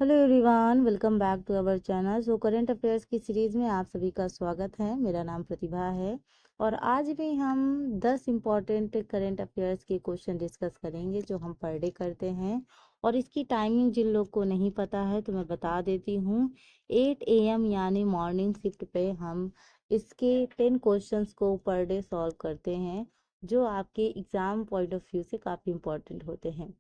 Hello everyone, welcome back to our channel. Current affairs की series में आप सभी का स्वागत है। मेरा नाम प्रतिभा है और आज भी हम 10 इम्पॉर्टेंट करंट अफेयर्स के क्वेश्चन डिस्कस करेंगे जो हम पर डे करते हैं। और इसकी टाइमिंग जिन लोग को नहीं पता है तो मैं बता देती हूँ। 8 AM यानी मॉर्निंग शिफ्ट पे हम इसके 10 क्वेश्चंस को पर डे सॉल्व करते हैं, जो आपके एग्ज़ाम पॉइंट ऑफ व्यू से काफ़ी इम्पॉर्टेंट होते हैं।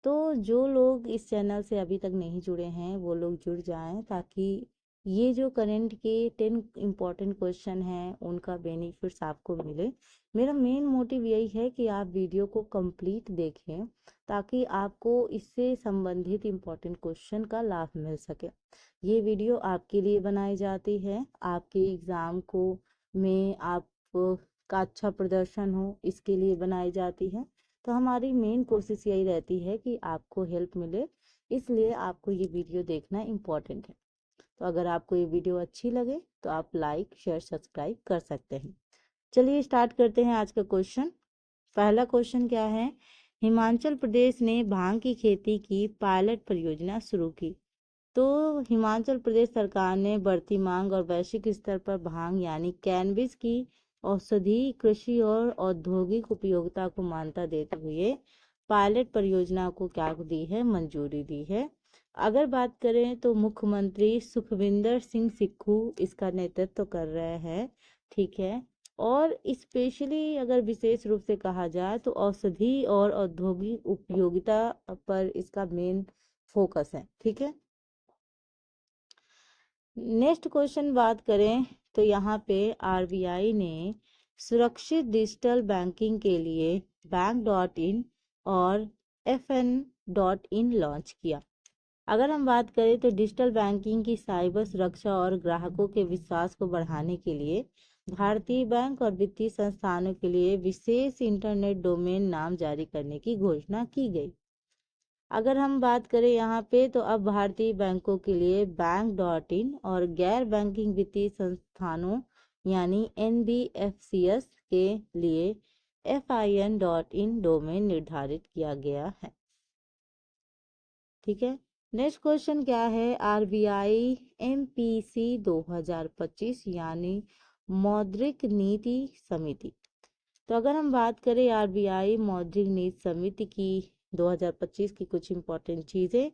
तो जो लोग इस चैनल से अभी तक नहीं जुड़े हैं वो लोग जुड़ जाएं, ताकि ये जो करंट के 10 इम्पॉर्टेंट क्वेश्चन हैं उनका बेनिफिट्स आपको मिले। मेरा मेन मोटिव यही है कि आप वीडियो को कंप्लीट देखें ताकि आपको इससे संबंधित इम्पॉर्टेंट क्वेश्चन का लाभ मिल सके। ये वीडियो आपके लिए बनाई जाती है, आपके एग्ज़ाम को में आप का अच्छा प्रदर्शन हो इसके लिए बनाई जाती है। तो हमारी मेन कोशिश यही रहती है कि आपको हेल्प मिले, इसलिए आपको ये वीडियो देखना इम्पॉर्टेंट है। तो अगर आपको ये वीडियो अच्छी लगे तो आप लाइक शेयर सब्सक्राइब कर सकते हैं। चलिए स्टार्ट करते हैं आज का क्वेश्चन। पहला क्वेश्चन क्या है? हिमाचल प्रदेश ने भांग की खेती की पायलट परियोजना शुरू की। तो हिमाचल प्रदेश सरकार ने बढ़ती मांग और वैश्विक स्तर पर भांग यानी कैनबिस की औषधि, कृषि और औद्योगिक उपयोगिता को मान्यता देते हुए पायलट परियोजना को क्या दी है? मंजूरी दी है। अगर बात करें तो मुख्यमंत्री सुखविंदर सिंह सुक्खू इसका नेतृत्व कर रहे हैं, ठीक है। और स्पेशली अगर विशेष रूप से कहा जाए तो औषधि और औद्योगिक उपयोगिता पर इसका मेन फोकस है, ठीक है। नेक्स्ट क्वेश्चन बात करें तो यहाँ पे आरबीआई ने सुरक्षित डिजिटल बैंकिंग के लिए बैंक.in और FN.in लॉन्च किया। अगर हम बात करें तो डिजिटल बैंकिंग की साइबर सुरक्षा और ग्राहकों के विश्वास को बढ़ाने के लिए भारतीय बैंक और वित्तीय संस्थानों के लिए विशेष इंटरनेट डोमेन नाम जारी करने की घोषणा की गई। अगर हम बात करें यहाँ पे तो अब भारतीय बैंकों के लिए बैंक.in और गैर बैंकिंग वित्तीय संस्थानों यानी NBFCs के लिए FIN.in डोमेन निर्धारित किया गया है, ठीक है। नेक्स्ट क्वेश्चन क्या है? RBI MPC 2025 यानी मौद्रिक नीति समिति। तो अगर हम बात करें आरबीआई मौद्रिक नीति समिति की 2025 की कुछ इम्पोर्टेंट चीज़ें,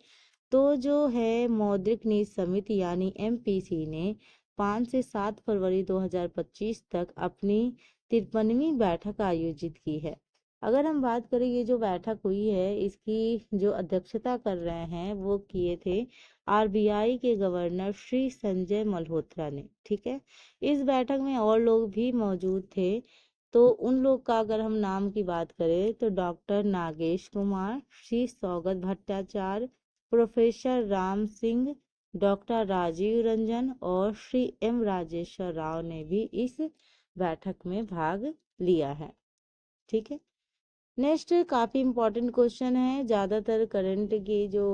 तो जो है मौद्रिक नीति समिति यानी MPC ने 5 से 7 फरवरी 2025 तक अपनी 53वीं बैठक आयोजित की है। अगर हम बात करें ये जो बैठक हुई है इसकी जो अध्यक्षता कर रहे हैं वो किए थे आरबीआई के गवर्नर श्री संजय मल्होत्रा ने, ठीक है। इस बैठक में और लोग भी मौजूद थे। तो उन लोग का अगर हम नाम की बात करें तो doctor Nagesh Kumar, Shri Saugata Bhattacharya, professor Ram Singh, doctor Rajiv Ranjan और श्री M राजेश्वर राव ने भी इस बैठक में भाग लिया है, ठीक है। नेक्स्ट काफ़ी इम्पोर्टेंट क्वेश्चन है। ज़्यादातर करंट की जो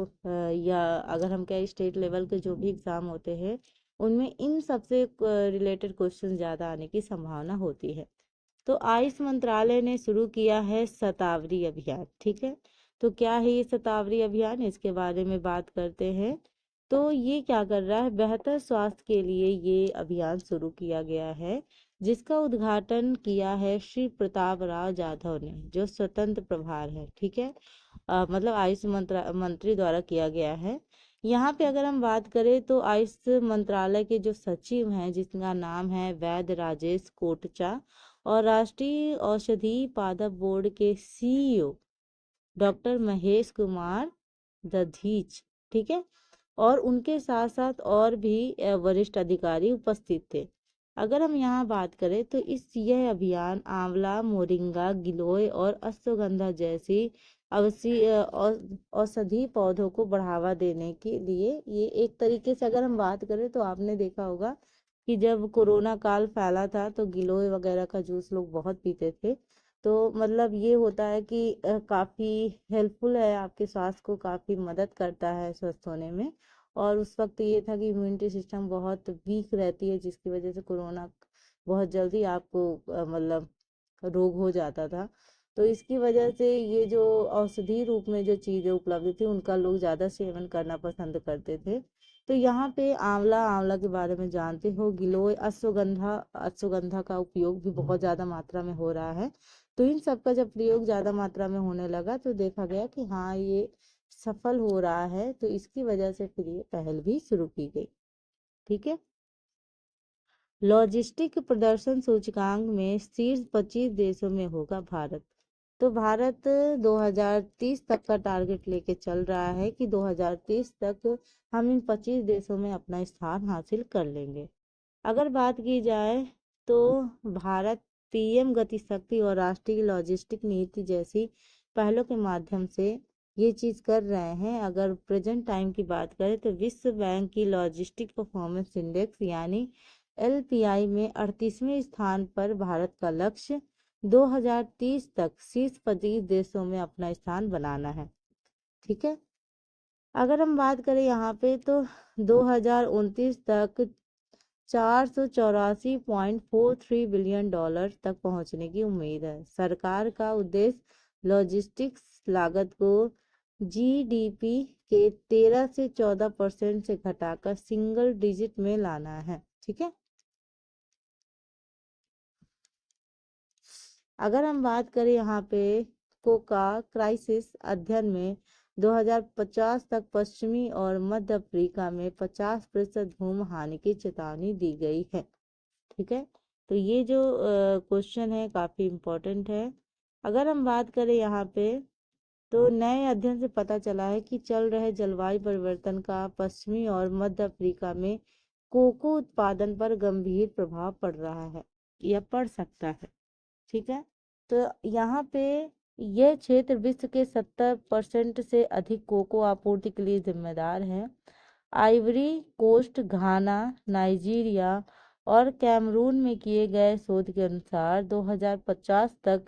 या अगर हम कहें स्टेट लेवल के जो भी एग्ज़ाम होते हैं उनमें इन सबसे रिलेटेड क्वेश्चन ज़्यादा आने की संभावना होती है। तो आयुष मंत्रालय ने शुरू किया है शतावरी अभियान, ठीक है। तो क्या है ये शतावरी अभियान, इसके बारे में बात करते हैं। तो ये क्या कर रहा है? बेहतर स्वास्थ्य के लिए ये अभियान शुरू किया गया है, जिसका उद्घाटन किया है श्री प्रताप राव जाधव ने, जो स्वतंत्र प्रभार है, ठीक है। मतलब आयुष मंत्री द्वारा किया गया है। यहाँ पे अगर हम बात करें तो आयुष मंत्रालय के जो सचिव हैं जिसका नाम है वैद्य राजेश कोटचा, और राष्ट्रीय औषधि पादप बोर्ड के CEO डॉक्टर महेश कुमार दधीच, ठीक है। और उनके साथ साथ और भी वरिष्ठ अधिकारी उपस्थित थे। अगर हम यहाँ बात करें तो यह अभियान आंवला, मोरिंगा, गिलोय और अश्वगंधा जैसी औषधि पौधों को बढ़ावा देने के लिए, ये एक तरीके से अगर हम बात करें तो आपने देखा होगा कि जब कोरोना काल फैला था तो गिलोय वगैरह का जूस लोग बहुत पीते थे। तो मतलब ये होता है कि काफ़ी हेल्पफुल है, आपके स्वास्थ्य को काफ़ी मदद करता है स्वस्थ होने में। और उस वक्त ये था कि इम्यूनिटी सिस्टम बहुत वीक रहती है, जिसकी वजह से कोरोना बहुत जल्दी आपको मतलब रोग हो जाता था। तो इसकी वजह से ये जो औषधि रूप में जो चीज़ें उपलब्ध थी उनका लोग ज़्यादा सेवन करना पसंद करते थे। तो यहाँ पे आंवला, आंवला के बारे में जानते हो, गिलोय, अश्वगंधा, अश्वगंधा का उपयोग भी बहुत ज़्यादा मात्रा में हो रहा है। तो इन सब का जब प्रयोग ज़्यादा मात्रा में होने लगा तो देखा गया कि हाँ ये सफल हो रहा है, तो इसकी वजह से फिर ये पहल भी शुरू की गई। ठीक है। लॉजिस्टिक प्रदर्शन सूचकांक में शीर्ष 25 देशों में होगा भारत। तो भारत 2030 तक का टारगेट लेके चल रहा है कि 2030 तक हम इन 25 देशों में अपना स्थान हासिल कर लेंगे। अगर बात की जाए तो भारत पीएम गति शक्ति और राष्ट्रीय लॉजिस्टिक नीति जैसी पहलों के माध्यम से ये चीज़ कर रहे हैं। अगर प्रेजेंट टाइम की बात करें तो विश्व बैंक की लॉजिस्टिक परफॉर्मेंस इंडेक्स यानी एलपीआई में 38वें स्थान पर भारत का लक्ष्य 2030 तक शीर्ष 25 देशों में अपना स्थान बनाना है। ठीक है। अगर हम बात करें यहाँ पे तो 2029 तक $484.43 बिलियन तक पहुंचने की उम्मीद है। सरकार का उद्देश्य लॉजिस्टिक्स लागत को जीडीपी के 13 से 14% से घटाकर सिंगल डिजिट में लाना है। ठीक है। अगर हम बात करें यहाँ पे कोका क्राइसिस अध्ययन में 2050 तक पश्चिमी और मध्य अफ्रीका में 50% भूमि हानि की चेतावनी दी गई है। ठीक है। तो ये जो क्वेश्चन है काफ़ी इम्पोर्टेंट है। अगर हम बात करें यहाँ पे तो नए अध्ययन से पता चला है कि चल रहे जलवायु परिवर्तन का पश्चिमी और मध्य अफ्रीका में कोको उत्पादन पर गंभीर प्रभाव पड़ रहा है या पड़ सकता है। ठीक है। तो यहाँ पे यह क्षेत्र विश्व के 70% से अधिक कोको आपूर्ति के लिए जिम्मेदार है। आइवरी कोस्ट, घाना, नाइजीरिया और कैमरून में किए गए शोध के अनुसार 2050 तक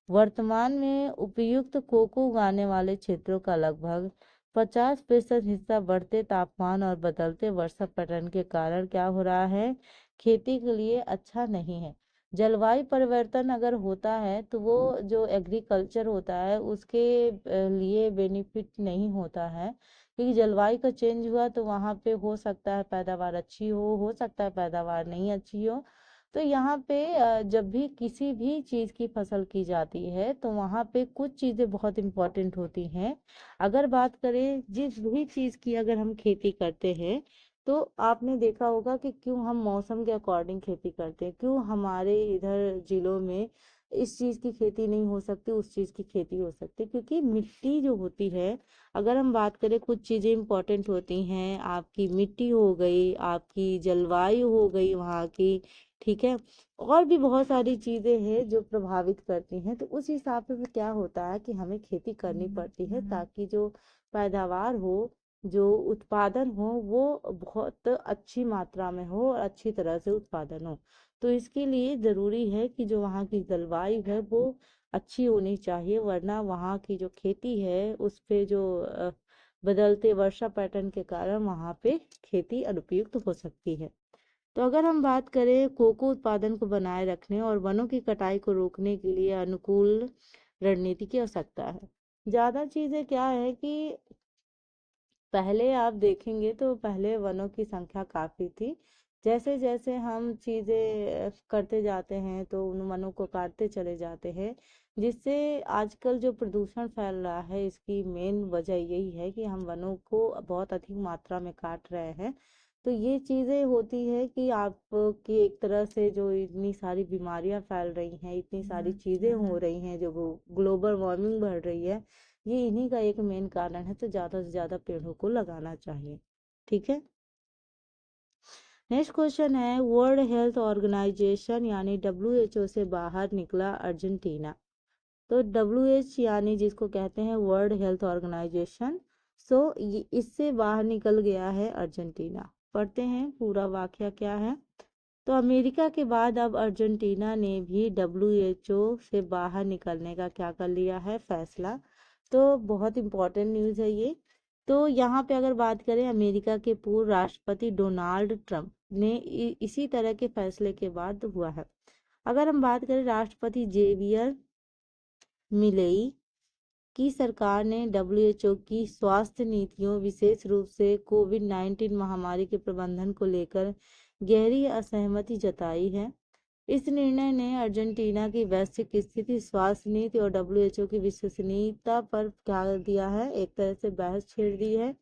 वर्तमान में उपयुक्त कोको उगाने वाले क्षेत्रों का लगभग 50% हिस्सा बढ़ते तापमान और बदलते वर्षा पैटर्न के कारण क्या हो रहा है, खेती के लिए अच्छा नहीं है। जलवायु परिवर्तन अगर होता है तो वो जो एग्रीकल्चर होता है उसके लिए बेनिफिट नहीं होता है, क्योंकि जलवायु का चेंज हुआ तो वहाँ पे हो सकता है पैदावार अच्छी हो सकता है पैदावार नहीं अच्छी हो। तो यहाँ पे जब भी किसी भी चीज़ की फसल की जाती है तो वहाँ पे कुछ चीज़ें बहुत इम्पोर्टेंट होती हैं। अगर बात करें जिस भी चीज़ की अगर हम खेती करते हैं तो आपने देखा होगा कि क्यों हम मौसम के अकॉर्डिंग खेती करते हैं, क्यों हमारे इधर जिलों में इस चीज़ की खेती नहीं हो सकती, उस चीज़ की खेती हो सकती, क्योंकि मिट्टी जो होती है, अगर हम बात करें कुछ चीज़ें इंपॉर्टेंट होती हैं, आपकी मिट्टी हो गई, आपकी जलवायु हो गई वहाँ की। ठीक है। और भी बहुत सारी चीज़ें हैं जो प्रभावित करती हैं, तो उस हिसाब से क्या होता है कि हमें खेती करनी पड़ती है ताकि जो पैदावार हो, जो उत्पादन हो वो बहुत अच्छी मात्रा में हो और अच्छी तरह से उत्पादन हो। तो इसके लिए ज़रूरी है कि जो वहाँ की जलवायु है वो अच्छी होनी चाहिए, वरना वहाँ की जो खेती है उस पे जो बदलते वर्षा पैटर्न के कारण वहाँ पे खेती अनुपयुक्त हो सकती है। तो अगर हम बात करें कोको उत्पादन को बनाए रखने और वनों की कटाई को रोकने के लिए अनुकूल रणनीति की आवश्यकता है। ज़्यादा चीज़ें क्या है कि पहले आप देखेंगे तो पहले वनों की संख्या काफ़ी थी। जैसे जैसे हम चीज़ें करते जाते हैं तो उन वनों को काटते चले जाते हैं, जिससे आजकल जो प्रदूषण फैल रहा है इसकी मेन वजह यही है कि हम वनों को बहुत अधिक मात्रा में काट रहे हैं। तो ये चीज़ें होती है कि आपकी एक तरह से जो इतनी सारी बीमारियां फैल रही हैं, इतनी सारी चीज़ें हो रही हैं, जो ग्लोबल वार्मिंग बढ़ रही है, ये इन्हीं का एक मेन कारण है। तो ज़्यादा से ज़्यादा पेड़ों को लगाना चाहिए। ठीक है। नेक्स्ट क्वेश्चन है, वर्ल्ड हेल्थ ऑर्गेनाइजेशन यानी WHO से बाहर निकला अर्जेंटीना। तो WHO यानी जिसको कहते हैं वर्ल्ड हेल्थ ऑर्गेनाइजेशन, सो इससे बाहर निकल गया है अर्जेंटीना। पढ़ते हैं पूरा वाक्य क्या है। तो अमेरिका के बाद अब अर्जेंटीना ने भी WHO से बाहर निकलने का क्या कर लिया है, फैसला। तो बहुत इम्पोर्टेंट न्यूज़ है ये। तो यहाँ पे अगर बात करें अमेरिका के पूर्व राष्ट्रपति डोनाल्ड ट्रंप ने इसी तरह के फैसले के बाद हुआ है। अगर हम बात करें राष्ट्रपति जेवियर मिलेई की सरकार ने डब्ल्यूएचओ की स्वास्थ्य नीतियों, विशेष रूप से कोविड-19 महामारी के प्रबंधन को लेकर गहरी असहमति जताई है। इस निर्णय ने अर्जेंटीना की वैश्विक स्थिति, स्वास्थ्य नीति और डब्ल्यूएचओ की विश्वसनीयता पर क्या दिया है, एक तरह से बहस छेड़ दी है।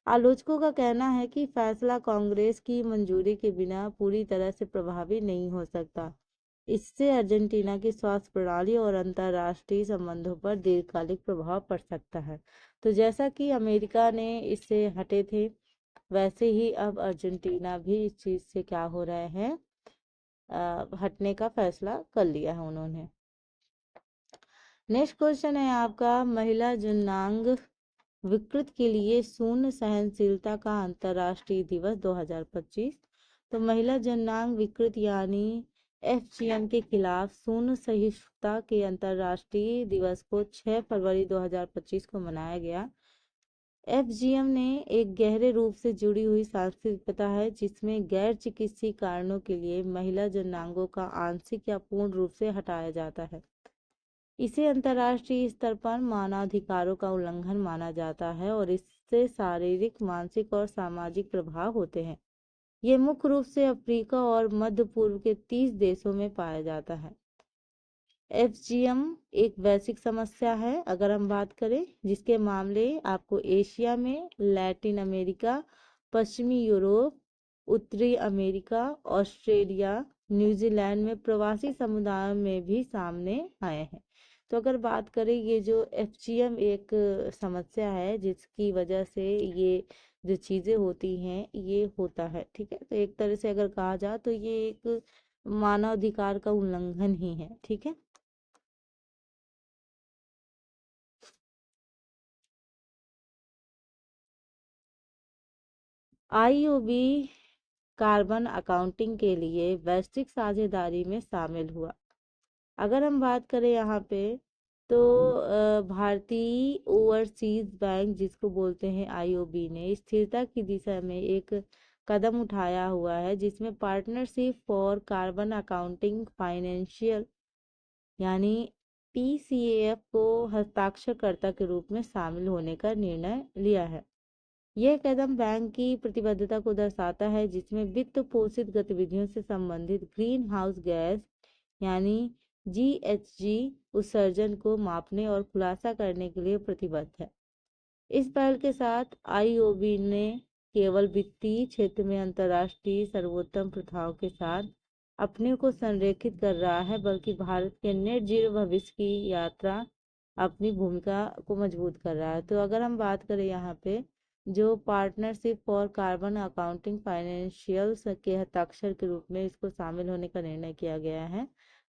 आलोचकों का कहना है कि फैसला कांग्रेस की मंजूरी के बिना पूरी तरह से प्रभावी नहीं हो सकता। इससे अर्जेंटीना की स्वास्थ्य प्रणाली और अंतर्राष्ट्रीय संबंधों पर दीर्घकालिक प्रभाव पड़ सकता है। तो जैसा कि अमेरिका ने इससे हटे थे, वैसे ही अब अर्जेंटीना भी इस चीज़ से क्या हो रहे हैं, हटने का फैसला कर लिया है उन्होंने। नेक्स्ट क्वेश्चन है आपका, महिला जननांग विकृत के लिए शून्य सहनशीलता का अंतर्राष्ट्रीय दिवस 2025। तो महिला जननांग विकृत यानी एफजीएम के खिलाफ शून्य सहिष्णुता के अंतर्राष्ट्रीय दिवस को 6 फरवरी 2025 को मनाया गया। एफजीएम ने एक गहरे रूप से जुड़ी हुई सांस्कृतिकता है जिसमें गैर चिकित्सीय कारणों के लिए महिला जननांगों का आंशिक या पूर्ण रूप से हटाया जाता है। इसे अंतर्राष्ट्रीय स्तर पर मानवाधिकारों का उल्लंघन माना जाता है और इससे शारीरिक, मानसिक और सामाजिक प्रभाव होते हैं। ये मुख्य रूप से अफ्रीका और मध्य पूर्व के 30 देशों में पाया जाता है। एफजीएम एक वैश्विक समस्या है अगर हम बात करें, जिसके मामले आपको एशिया में, लैटिन अमेरिका, पश्चिमी यूरोप, उत्तरी अमेरिका, ऑस्ट्रेलिया, न्यूजीलैंड में प्रवासी समुदायों में भी सामने आए हैं। तो अगर बात करें, ये जो एफजीएम एक समस्या है जिसकी वजह से ये जो चीज़ें होती हैं ये होता है, ठीक है। तो एक तरह से अगर कहा जाए तो ये एक मानवाधिकार का उल्लंघन ही है, ठीक है। आईओबी कार्बन अकाउंटिंग के लिए वैश्विक साझेदारी में शामिल हुआ। अगर हम बात करें यहाँ पे, तो भारतीय ओवरसीज बैंक, जिसको बोलते हैं आईओबी, ने स्थिरता की दिशा में एक कदम उठाया हुआ है जिसमें partnership for carbon accounting financial यानी पीसीएएफ को हस्ताक्षरकर्ता के रूप में शामिल होने का निर्णय लिया है। यह कदम बैंक की प्रतिबद्धता को दर्शाता है जिसमें वित्त पोषित गतिविधियों से संबंधित ग्रीन हाउस गैस यानी जीएचजी उत्सर्जन को मापने और खुलासा करने के लिए प्रतिबद्ध है। इस पहल के साथ आईओबी ने केवल वित्तीय क्षेत्र में अंतर्राष्ट्रीय सर्वोत्तम प्रथाओं के साथ अपने को संरेखित कर रहा है, बल्कि भारत के नेट जीरो भविष्य की यात्रा अपनी भूमिका को मजबूत कर रहा है। तो अगर हम बात करें यहाँ पे, जो partnership for carbon accounting financials के हस्ताक्षर के रूप में इसको शामिल होने का निर्णय किया गया है,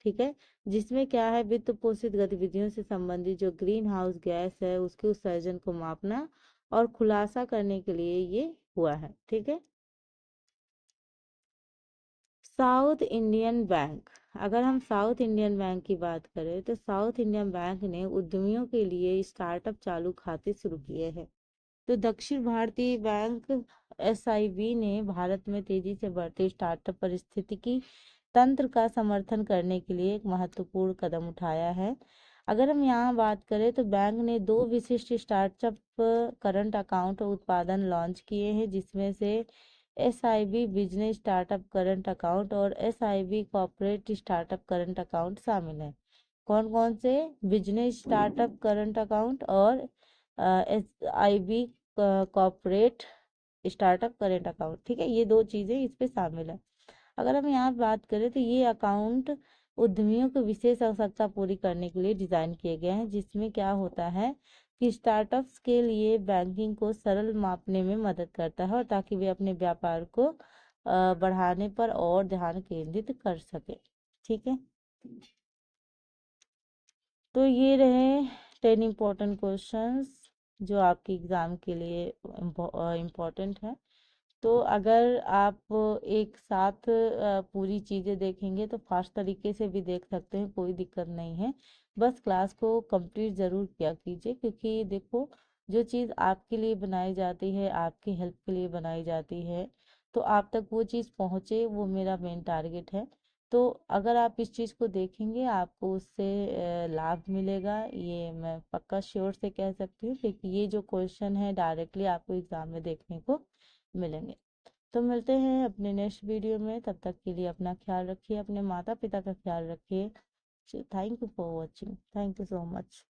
ठीक है। जिसमें क्या है, वित्त पोषित गतिविधियों से संबंधित जो ग्रीन हाउस गैस है उसके उत्सर्जन को मापना और खुलासा करने के लिए ये हुआ है, ठीक है। साउथ इंडियन बैंक, अगर हम साउथ इंडियन बैंक की बात करें तो साउथ इंडियन बैंक ने उद्यमियों के लिए स्टार्टअप चालू खाते शुरू किए हैं। तो दक्षिण भारतीय बैंक एसआईबी ने भारत में तेजी से बढ़ते स्टार्टअप परिस्थितिकी तंत्र का समर्थन करने के लिए एक महत्वपूर्ण कदम उठाया है। अगर हम यहाँ बात करें तो बैंक ने 2 विशिष्ट स्टार्टअप करंट अकाउंट उत्पादन लॉन्च किए हैं, जिसमें से SIB business startup current account और SIB corporate startup current account शामिल हैं। कौन कौन से? बिजनेस स्टार्टअप करंट अकाउंट और SIB corporate startup current account, ठीक है। ये 2 चीज़ें इस पे शामिल है। अगर हम यहाँ बात करें तो ये अकाउंट उद्यमियों को विशेष आवश्यकता पूरी करने के लिए डिज़ाइन किए गए हैं, जिसमें क्या होता है कि स्टार्टअप्स के लिए बैंकिंग को सरल मापने में मदद करता है और ताकि वे अपने व्यापार को बढ़ाने पर और ध्यान केंद्रित कर सके, ठीक है। तो ये रहे 10 इम्पोर्टेंट क्वेश्चंस जो आपके एग्ज़ाम के लिए इम्पोर्टेंट है। तो अगर आप एक साथ पूरी चीज़ें देखेंगे तो फास्ट तरीके से भी देख सकते हैं, कोई दिक्कत नहीं है। बस क्लास को कंप्लीट ज़रूर किया कीजिए, क्योंकि देखो, जो चीज़ आपके लिए बनाई जाती है, आपकी हेल्प के लिए बनाई जाती है, तो आप तक वो चीज़ पहुँचे, वो मेरा मेन टारगेट है। तो अगर आप इस चीज़ को देखेंगे आपको उससे लाभ मिलेगा, ये मैं पक्का श्योर से कह सकती हूँ, क्योंकि ये जो क्वेश्चन है डायरेक्टली आपको एग्जाम में देखने को मिलेंगे। तो मिलते हैं अपने नेक्स्ट वीडियो में, तब तक के लिए अपना ख्याल रखिए, अपने माता पिता का ख्याल रखिए। Thank you for watching, thank you so much.